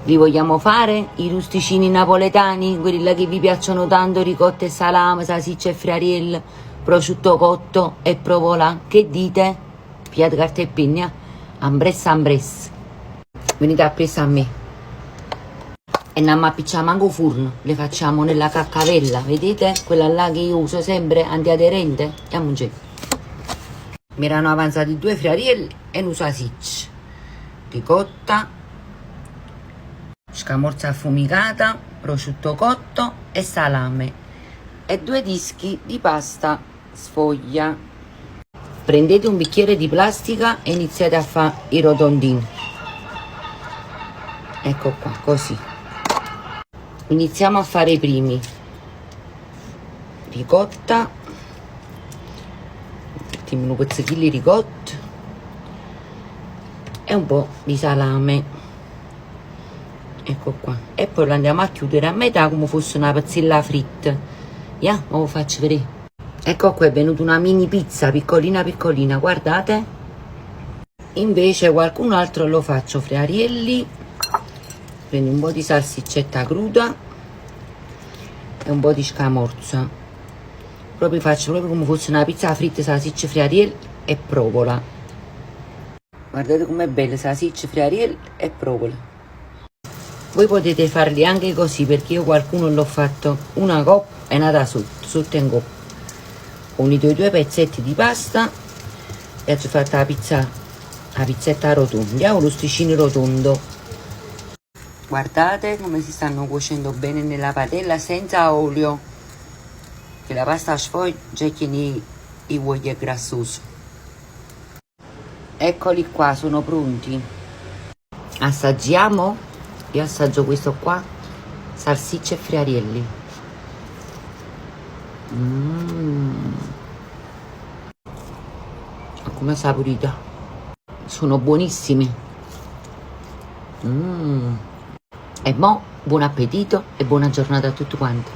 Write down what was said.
Li vogliamo fare i rusticini napoletani, quelli là che vi piacciono tanto, ricotta e salame, salsiccia e friariello, prosciutto cotto e provola? Che dite? Pigliate carta e penna, ambressa ambressa, venite a presa a me. E non appicciamo anche il forno, le facciamo nella caccavella, vedete? Quella là che io uso sempre, antiaderente. Andiamo un giro. Mi erano avanzati 2 friarielli e un salsiccia, ricotta, scamorza affumicata, prosciutto cotto e salame e 2 dischi di pasta sfoglia. Prendete un bicchiere di plastica e iniziate a fare i rotondini. Ecco qua, così. Iniziamo a fare i primi. Ricotta, mettiamo un pezzettino di ricotta e un po' di salame. Ecco qua, e poi lo andiamo a chiudere a metà come fosse una pazzella fritta. Ora lo faccio vedere. Ecco qua, è venuta una mini pizza piccolina piccolina, guardate. Invece qualcun altro lo faccio friarielli, prendo un po' di salsiccetta cruda e un po' di scamorza, proprio faccio proprio come fosse una pizza fritta, salsicce, friarielli e provola. Guardate com'è bella, salsicce, friarielli e provola. Voi potete farli anche così, perché io qualcuno l'ho fatto una coppa e nata sotto in coppa. Ho unito i 2 pezzetti di pasta e ho fatto la pizzetta rotonda, un rosticino rotondo. Guardate come si stanno cuocendo bene nella padella senza olio, che la pasta sfoggia e che i uogli è grassoso. Eccoli qua, sono pronti. Assaggiamo? Io assaggio questo qua, salsicce e friarielli. Come saporita, sono buonissimi. E mo buon appetito e buona giornata a tutti quanti.